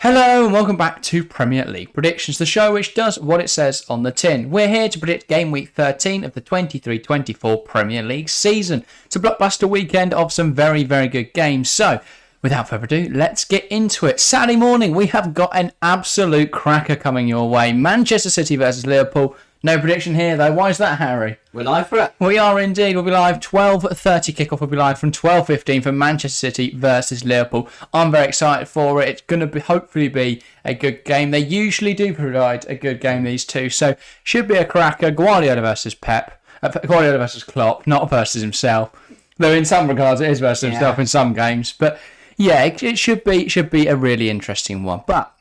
Hello and welcome back to Premier League Predictions, the show which does what it says on the tin. We're here to predict Game Week 13 of the 23-24 Premier League season. It's a blockbuster weekend of some very, very good games. So, without further ado, let's get into it. Saturday morning, we have got an absolute cracker coming your way. Manchester City versus Liverpool. No prediction here though. Why is that, Harry? We're live for it. We are indeed. We'll be live 12:30 kickoff. We'll be live from 12:15 for Manchester City versus Liverpool. I'm very excited for it. It's going to hopefully be a good game. They usually do provide a good game, these two. So should be a cracker. Guardiola versus Pep. Guardiola versus Klopp, not versus himself. Though in some regards it is versus himself in some games. But yeah, it should be a really interesting one. But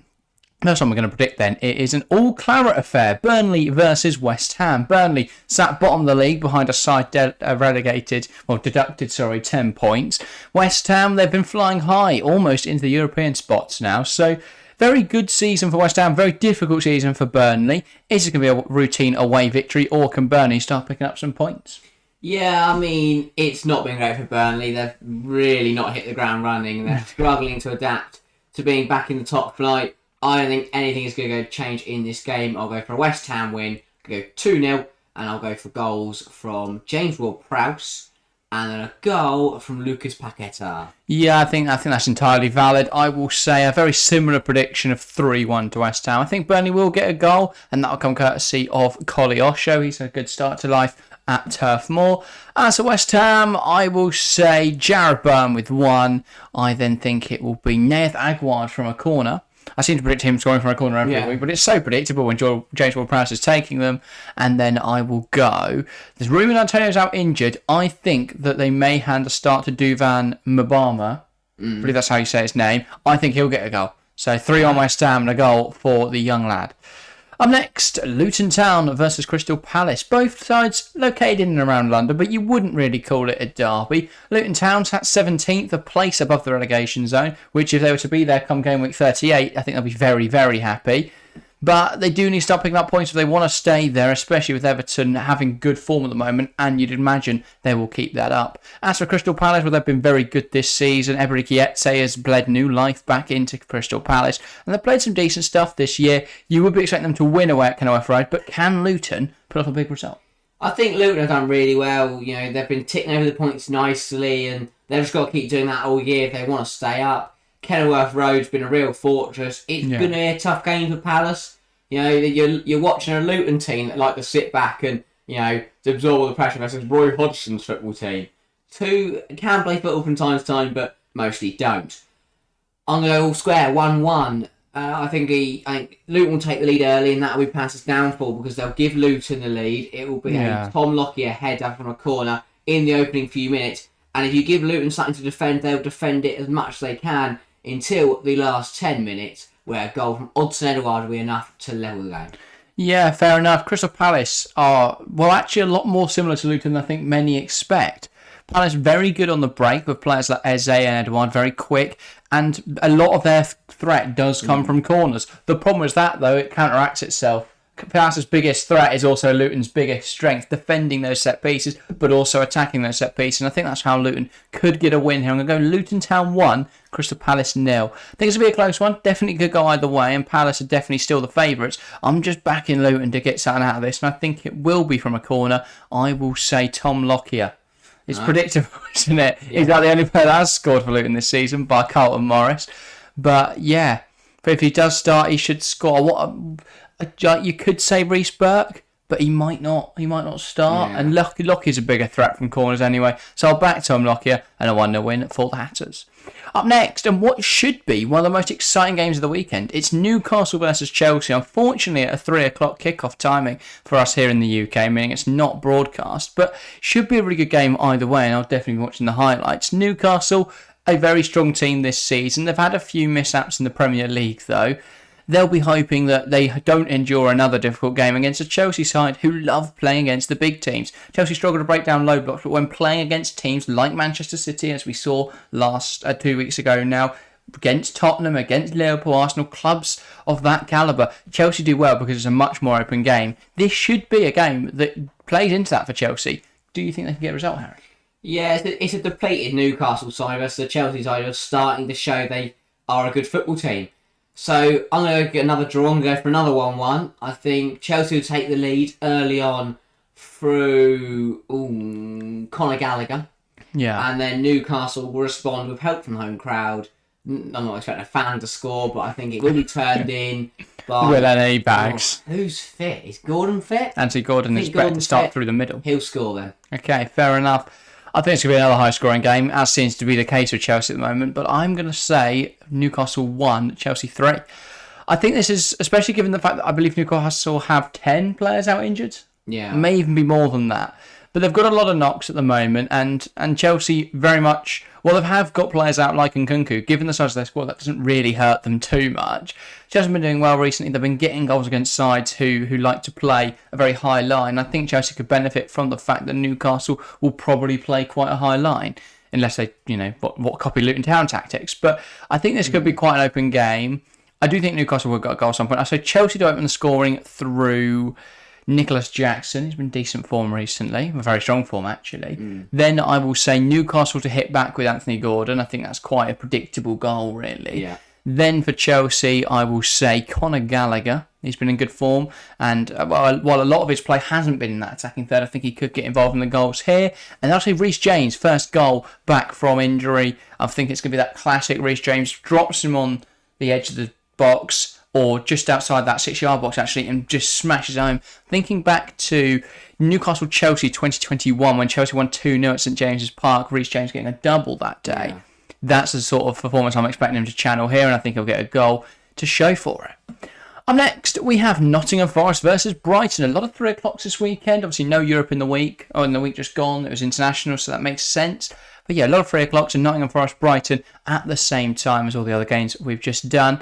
that's what we're going to predict then. It is an all-claret affair. Burnley versus West Ham. Burnley sat bottom of the league behind a side deducted 10 points. West Ham, they've been flying high, almost into the European spots now. So, very good season for West Ham, very difficult season for Burnley. Is it going to be a routine away victory, or can Burnley start picking up some points? Yeah, I mean, it's not been great for Burnley. They've really not hit the ground running. They're struggling to adapt to being back in the top flight. I don't think anything is going to change in this game. I'll go for a West Ham win. I'll go 2-0, and I'll go for goals from James Ward-Prowse and then a goal from Lucas Paqueta. Yeah, I think that's entirely valid. I will say a very similar prediction of 3-1 to West Ham. I think Burnley will get a goal, and that'll come courtesy of Koleosho. He's a good start to life at Turf Moor. As for West Ham, I will say Jarrod Bourne with 1. I then think it will be Naeth Aguerd from a corner. I seem to predict him scoring from a corner every week, but it's so predictable when James Ward-Prowse is taking them. And then I will go. There's rumour Antonio's out injured. I think that they may hand a start to Duvan Mbama. I believe that's how you say his name. I think he'll get a goal. So 3 on West Ham and a goal for the young lad. Up next, Luton Town versus Crystal Palace. Both sides located in and around London, but you wouldn't really call it a derby. Luton Town's at 17th, a place above the relegation zone, which if they were to be there come game week 38, I think they'll be very, very happy. But they do need to start picking up points if they want to stay there, especially with Everton having good form at the moment, and you'd imagine they will keep that up. As for Crystal Palace, well, they've been very good this season. Eberechi Eze has bled new life back into Crystal Palace, and they've played some decent stuff this year. You would be expecting them to win away at Kenilworth Road, but can Luton put up a big result? I think Luton have done really well. You know, they've been ticking over the points nicely, and they've just got to keep doing that all year if they want to stay up. Kenilworth Road's been a real fortress. It's going to be a tough game for Palace. You know, you're watching a Luton team that like to sit back and, you know, to absorb all the pressure versus Roy Hodgson's football team. Two can play football from time to time, but mostly don't. I'm going to go all square, 1-1. I think Luton will take the lead early, and that'll be Palace's downfall because they'll give Luton the lead. It will be a Tom Lockyer header from a corner in the opening few minutes. And if you give Luton something to defend, they'll defend it as much as they can until the last 10 minutes, where a goal from Odsonne Edouard will be enough to level the game. Yeah, fair enough. Crystal Palace are, well, actually a lot more similar to Luton than I think many expect. Palace very good on the break with players like Eze and Edouard, very quick, and a lot of their threat does come from corners. The problem is that, though, it counteracts itself. Palace's biggest threat is also Luton's biggest strength, defending those set pieces, but also attacking those set pieces. And I think that's how Luton could get a win here. I'm going to go Luton Town 1, Crystal Palace 0. I think it's going to be a close one. Definitely could go either way, and Palace are definitely still the favourites. I'm just backing Luton to get something out of this, and I think it will be from a corner. I will say Tom Lockyer. It's predictable, isn't it? Yeah. He's not the only player that has scored for Luton this season by Carlton Morris. But yeah, if he does start, he should score. You could say Reece Burke, but he might not. He might not start. Yeah. And Lockyer's a bigger threat from corners anyway. So I'll back Tom Lockyer and a 1-0 win for the Hatters. Up next, and what should be one of the most exciting games of the weekend, it's Newcastle versus Chelsea. Unfortunately, at a 3 o'clock kickoff timing for us here in the UK, meaning it's not broadcast, but should be a really good game either way, and I'll definitely be watching the highlights. Newcastle, a very strong team this season. They've had a few mishaps in the Premier League, though. They'll be hoping that they don't endure another difficult game against a Chelsea side who love playing against the big teams. Chelsea struggle to break down low blocks, but when playing against teams like Manchester City, as we saw 2 weeks ago now, against Tottenham, against Liverpool, Arsenal, clubs of that calibre, Chelsea do well because it's a much more open game. This should be a game that plays into that for Chelsea. Do you think they can get a result, Harry? Yeah, it's a depleted Newcastle side versus the Chelsea side who are starting to show they are a good football team. So I'm going to get another draw and go for another 1-1. I think Chelsea will take the lead early on through Conor Gallagher. Yeah. And then Newcastle will respond with help from the home crowd. I'm not expecting a fan to score, but I think it will be turned in by... Will any bags? Who's fit? Is Gordon fit? Anthony Gordon is better to start through the middle. He'll score then. Okay, fair enough. I think it's going to be another high-scoring game, as seems to be the case with Chelsea at the moment. But I'm going to say Newcastle 1, Chelsea 3. I think this is, especially given the fact that I believe Newcastle have 10 players out injured. Yeah. May even be more than that. But they've got a lot of knocks at the moment, and Chelsea very much... Well, they have got players out like Nkunku. Given the size of their squad, that doesn't really hurt them too much. Chelsea have been doing well recently. They've been getting goals against sides who like to play a very high line. I think Chelsea could benefit from the fact that Newcastle will probably play quite a high line, unless they, what copy Luton Town tactics. But I think this could be quite an open game. I do think Newcastle will get a goal at some point. I say Chelsea to open the scoring through Nicholas Jackson. He's been in decent form recently, a very strong form actually. Then I will say Newcastle to hit back with Anthony Gordon. I think that's quite a predictable goal, really. Yeah. Then for Chelsea, I will say Conor Gallagher. He's been in good form, and while a lot of his play hasn't been in that attacking third, I think he could get involved in the goals here. And actually, Reece James, first goal back from injury. I think it's going to be that classic Reece James drops him on the edge of the box, or just outside that 6-yard box actually, and just smashes home. Thinking back to Newcastle-Chelsea 2021, when Chelsea won 2-0 at St James's Park, Reece James getting a double that day. Yeah. That's the sort of performance I'm expecting him to channel here, and I think he'll get a goal to show for it. Up next, we have Nottingham Forest versus Brighton. A lot of 3 o'clocks this weekend. Obviously, no Europe in the week. Oh, in the week just gone, it was international, so that makes sense. But yeah, a lot of 3 o'clocks, and Nottingham Forest-Brighton at the same time as all the other games we've just done.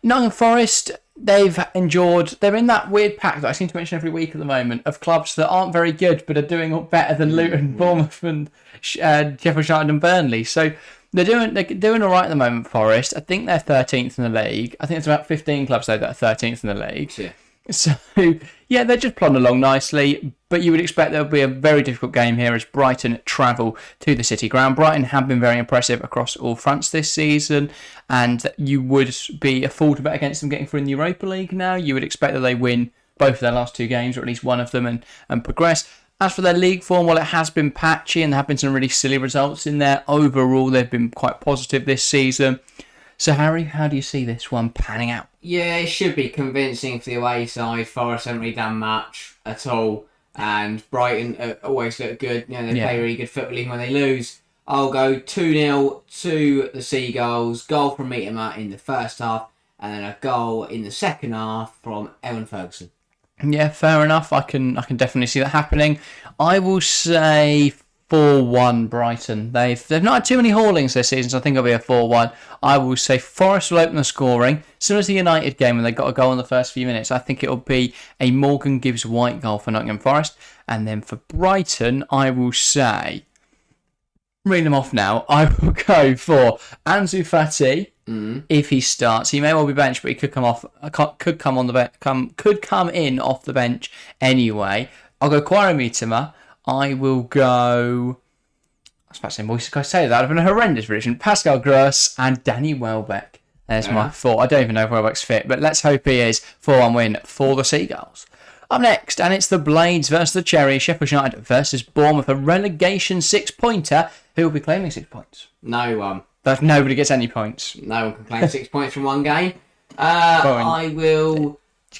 Nottingham Forest, they're in that weird pack that I seem to mention every week at the moment of clubs that aren't very good but are doing better than Luton, Bournemouth and Sheffield United and Burnley. So they're doing all right at the moment, Forest. I think they're 13th in the league. I think there's about 15 clubs though that are 13th in the league. Yeah. So, yeah, they're just plodding along nicely, but you would expect there will be a very difficult game here as Brighton travel to the City Ground. Brighton have been very impressive across all fronts this season, and you would be a fool to bet against them getting through in the Europa League now. You would expect that they win both of their last 2 games, or at least one of them, and progress. As for their league form, well, it has been patchy, and there have been some really silly results in there. Overall, they've been quite positive this season. So, Harry, how do you see this one panning out? Yeah, it should be convincing for the away side. Forest haven't really done much at all. And Brighton always look good. They play really good football even when they lose. I'll go 2-0 to the Seagulls. Goal from Mitoma in the first half. And then a goal in the second half from Ewan Ferguson. Yeah, fair enough. I can definitely see that happening. I will say 4-1 Brighton. They've not had too many haulings this season, so I think it'll be a 4-1. I will say Forest will open the scoring. Similar to the United game when they got a goal in the first few minutes, I think it'll be a Morgan Gibbs-White goal for Nottingham Forest. And then for Brighton, I will say... Read them off now. I will go for Ansu Fati if he starts. He may well be benched, but he could come off. Could come in off the bench anyway. I'll go Kwara Mitoma. I will go... I was about to say, boys, I say that. I've been a horrendous prediction. Pascal Gross and Danny Welbeck. There's my 4. I don't even know if Welbeck's fit, but let's hope he is. 4-1 win for the Seagulls. Up next, and it's the Blades versus the Cherries. Sheffield United versus Bournemouth. A relegation 6-pointer. Who will be claiming 6 points? No one. But nobody gets any points. No one can claim 6 points from one game. I will...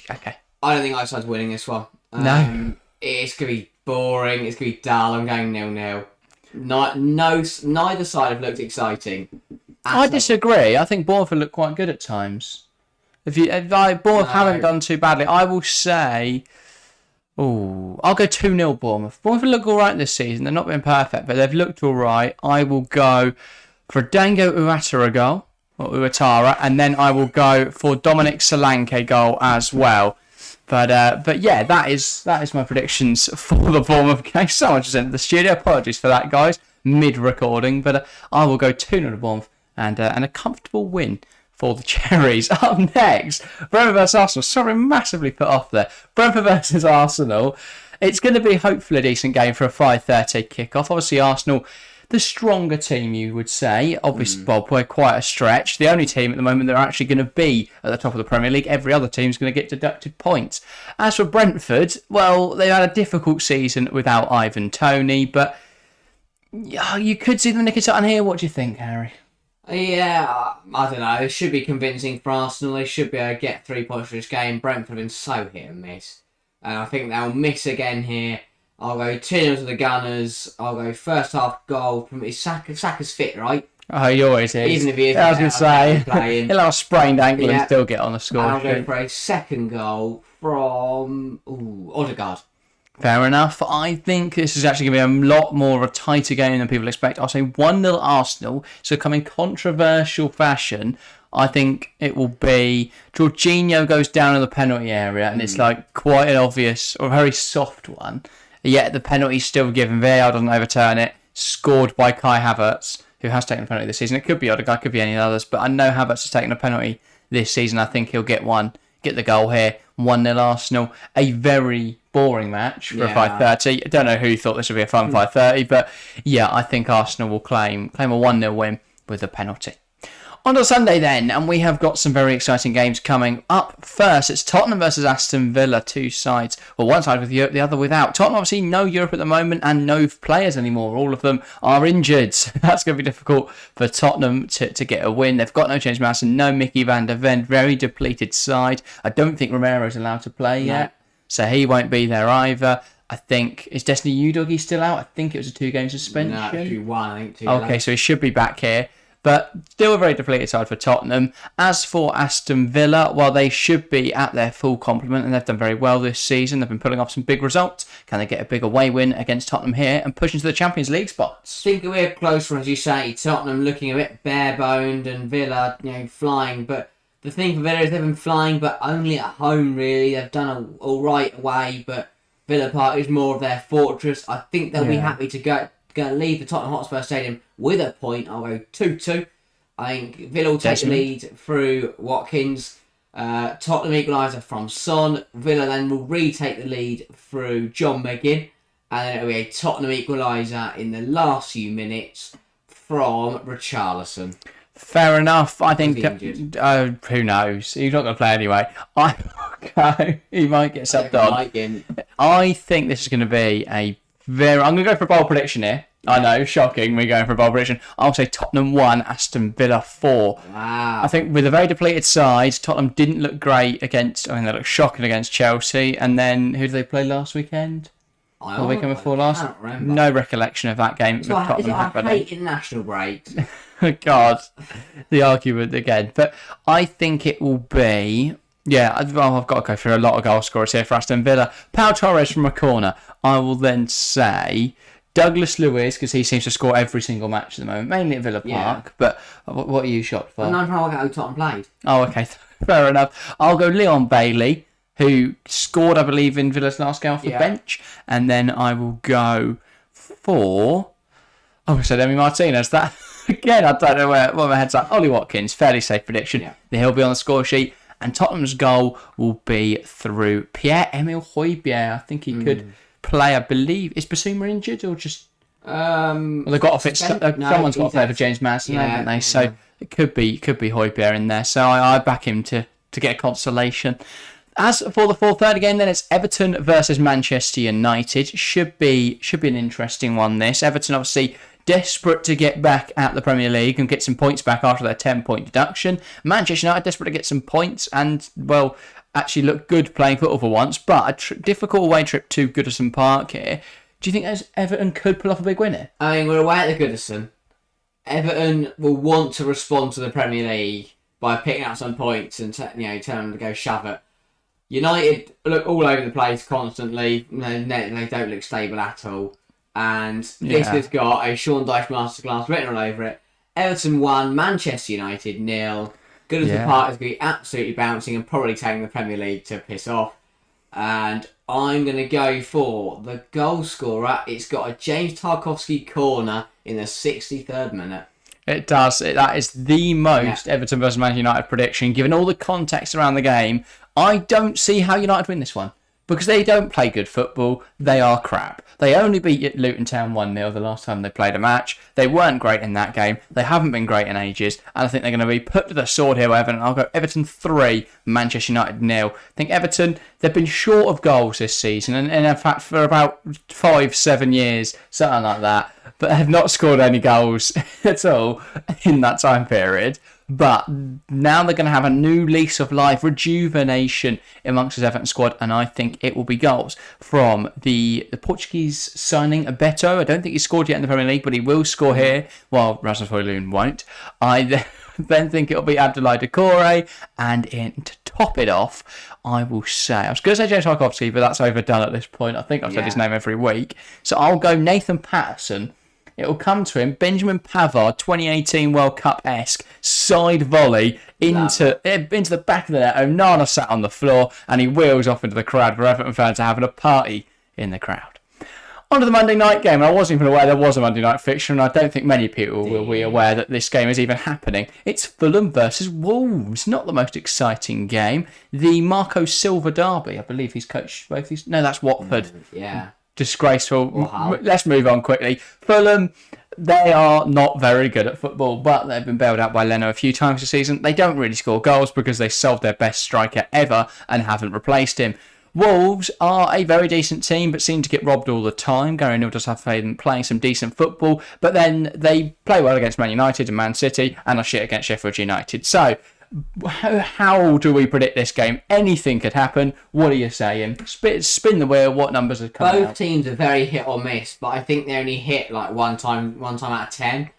Okay. I don't think Iceland's winning this one. No. It's going to be boring. It's going to be dull. I'm going 0-0. Neither side have looked exciting. I disagree. I think Bournemouth have looked quite good at times. Bournemouth haven't done too badly, I will say... I'll go 2-0 Bournemouth. Bournemouth look all right this season. They're not been perfect, but they've looked all right. I will go for Dango Uatara goal, or Uatara, and then I will go for Dominic Solanke goal as well. But yeah, that is my predictions for the Bournemouth game. Someone just entered the studio. Apologies for that, guys, mid-recording. But I will go 2-0 to Bournemouth and a comfortable win for the Cherries. Up next, Brentford versus Arsenal. Sorry, massively put off there. Brentford versus Arsenal. It's going to be hopefully a decent game for a 5:30 kickoff. Obviously, Arsenal, the stronger team, you would say. Obviously, well, by quite a stretch. The only team at the moment that are actually going to be at the top of the Premier League. Every other team's going to get deducted points. As for Brentford, well, they had a difficult season without Ivan Toney, but you could see them nicking something here. What do you think, Harry? Yeah, I don't know. It should be convincing for Arsenal. They should be able to get 3 points for this game. Brentford have been so hit and miss. And I think they'll miss again here. I'll go 2-0 to the Gunners. I'll go first half goal from Saka's fit, right? Oh, he always is. Even if he is. I was going to say, he'll have a sprained ankle and still get on the score I'll sheet. go for a second goal from Odegaard. Fair enough. I think this is actually going to be a lot more of a tighter game than people expect. I'll say 1-0 Arsenal. So come in controversial fashion. I think it will be Jorginho goes down in the penalty area and it's like quite an obvious or very soft one. Yet the penalty's still given. VAR doesn't overturn it. Scored by Kai Havertz, who has taken a penalty this season. It could be Odegaard, could be any others, but I know Havertz has taken a penalty this season. I think he'll get the goal here. 1-0 Arsenal. A very boring match for a 5:30. I don't know who thought this would be a fun 5:30, but yeah, I think Arsenal will claim a 1-0 win with a penalty. On to Sunday then, and we have got some very exciting games coming up. First, it's Tottenham versus Aston Villa, two sides. Well, one side with Europe, the other without. Tottenham obviously no Europe at the moment and no players anymore. All of them are injured. That's going to be difficult for Tottenham to get a win. They've got no James Maddison, no Mickey van der Ven, very depleted side. I don't think Romero's allowed to play yet, so he won't be there either. I think, is Destiny Udogie still out? I think it was a 2-game suspension. No, it should be 1, I think. Okay, so he should be back here. But still a very depleted side for Tottenham. As for Aston Villa, well, they should be at their full complement and they've done very well this season. They've been pulling off some big results. Can they get a big away win against Tottenham here and push into the Champions League spots? I think we're closer, as you say. Tottenham looking a bit bare-boned and Villa, flying. But the thing for Villa is they've been flying, but only at home, really. They've done all right away, but Villa Park is more of their fortress. I think they'll be happy to go leave the Tottenham Hotspur Stadium with a point. I'll go 2-2. I think Villa will take the lead through Watkins. Tottenham equaliser from Son. Villa then will retake the lead through John McGinn. And then it'll be a Tottenham equaliser in the last few minutes from Richarlison. Fair enough. I think, who knows? He's not going to play anyway. He might get subbed on. I think this is going to be I'm going to go for a bold prediction here. I know, shocking, me going for a bold prediction. I'll say Tottenham 1, Aston Villa 4. Wow. I think with a very depleted side, Tottenham didn't look great they looked shocking against Chelsea. And then, who did they play last weekend? The weekend before last? No recollection of that game. So I hate international breaks. God, the argument again. But I think it will be... Yeah, I've got to go for a lot of goal scorers here for Aston Villa. Pau Torres from a corner. I will then say Douglas Luiz, because he seems to score every single match at the moment, mainly at Villa Park. But what are you shocked for? I'm trying to work out who Tottenham played. Oh, okay. Fair enough. I'll go Leon Bailey, who scored, I believe, in Villa's last game off the bench. And then I will go for... I said Emi Martinez. That again, I don't know where my head's at. Ollie Watkins, fairly safe prediction. Yeah. He'll be on the score sheet. And Tottenham's goal will be through Pierre-Emile Højbjerg. I think he could play, I believe. Is Basuma injured or just... well, they've got to fit... someone's got to play for James Maddison, haven't they? So it could be Højbjerg in there. So I back him to get a consolation. As for the 4:30 game, then it's Everton versus Manchester United. Should be an interesting one, this. Everton, obviously... desperate to get back at the Premier League and get some points back after their 10-point deduction. Manchester United desperate to get some points and, well, actually look good playing football for once, but a difficult away trip to Goodison Park here. Do you think Everton could pull off a big win here? I mean, we're away at the Goodison. Everton will want to respond to the Premier League by picking up some points and telling them to go shove it. United look all over the place constantly. They don't look stable at all. And this has got a Sean Dyche masterclass written all over it. Everton 1, Manchester United 0. Goodison Park is going to be absolutely bouncing and probably taking the Premier League to piss off. And I'm going to go for the goal scorer. It's got a James Tarkowski corner in the 63rd minute. It does. That is the most Everton versus Man United prediction. Given all the context around the game, I don't see how United win this one. because they don't play good football. They are crap. They only beat Luton Town 1-0 the last time they played a match. They weren't great in that game. They haven't been great in ages. And I think they're going to be put to the sword here with Everton. I'll go Everton 3, Manchester United 0. I think Everton, they've been short of goals this season. And in fact, for about 5-7 years, something like that. But have not scored any goals at all in that time period. But now they're going to have a new lease of life, rejuvenation amongst this Everton squad, and I think it will be goals from the Portuguese signing Beto. I don't think he scored yet in the Premier League, but he will score here, while Rasmus Højlund won't. I then think it'll be Abdoulaye Doucouré, and to top it off, I will say, I was going to say James Tarkowski, but that's overdone at this point. I think I've said his name every week. So I'll go Nathan Patterson. It will come to him. Benjamin Pavard, 2018 World Cup-esque side volley into the back of the net. Onana sat on the floor and he wheels off into the crowd where Everton fans are having a party in the crowd. On to the Monday night game. I wasn't even aware there was a Monday night fixture, and I don't think many people will be aware that this game is even happening. It's Fulham versus Wolves. Not the most exciting game. The Marco Silva derby. I believe he's coached both these. No, that's Watford. Yeah. Disgraceful. Let's move on quickly. Fulham, they are not very good at football, but they've been bailed out by Leno a few times this season. They don't really score goals because they sold their best striker ever and haven't replaced him. Wolves are a very decent team, but seem to get robbed all the time. Gary Neville does have them playing some decent football, but then they play well against Man United and Man City, and are shit against Sheffield United. So, how do we predict this game? Anything could happen. What are you saying? Spin the wheel. What numbers are coming out? Both teams are very hit or miss, but I think they only hit like one time out of 10.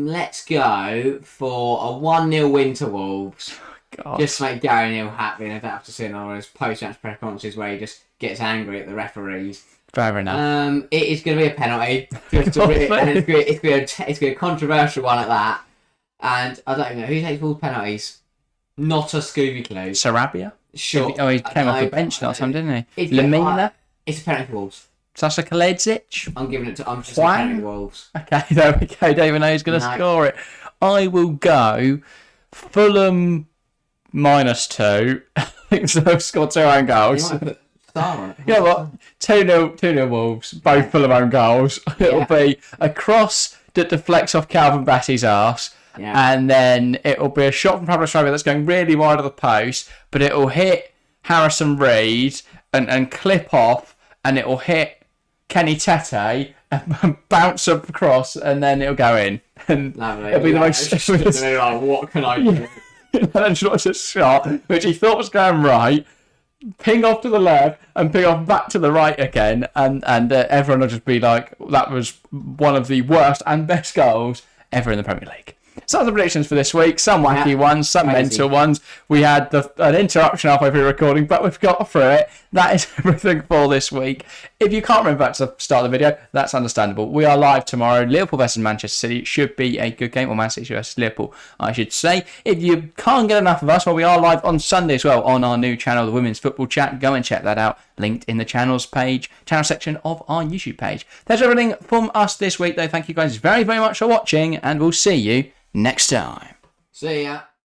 Let's go for a 1-0 win to Wolves. God. Just to make Gary Neville happy, and I don't have to sit on his post-match press conferences where he just gets angry at the referees. Fair enough. It is going to be a penalty, and it's going to be a controversial one at that. And I don't know who takes all penalties. Not a Scooby Clue. Sarabia? Sure. Oh, he came off the bench last time, didn't he? Lemina? It's a penalty for Wolves. Sasha Kaledzic? I'm just a penalty for Wolves. Okay, there we go. Don't even know who's going to score it. I will go Fulham -2. I think so. Scored 2 own goals. You might put star on it. You know what? 2-0 Wolves. Both Fulham own goals. It'll be a cross that deflects off Calvin Bassey's arse. Yeah. And then it'll be a shot from Pablo Sarabia that's going really wide of the post, but it'll hit Harrison Reed and clip off, and it'll hit Kenny Tete and bounce up across, and then it'll go in. And lovely. It'll be the most. Like, what can I do? And just a shot which he thought was going right, ping off to the left and ping off back to the right again, and everyone will just be like, that was one of the worst and best goals ever in the Premier League. So that's the predictions for this week. Some wacky ones, some mental ones. We had an interruption halfway through recording, but we've got through it. That is everything for this week. If you can't remember back to the start of the video, that's understandable. We are live tomorrow. Liverpool versus Manchester City. It should be a good game. Or Man City versus Liverpool, I should say. If you can't get enough of us, well, we are live on Sunday as well on our new channel, the Women's Football Chat. Go and check that out. Linked in the channel section of our YouTube page. That's everything from us this week, though. Thank you guys very, very much for watching, and we'll see you next time. See ya.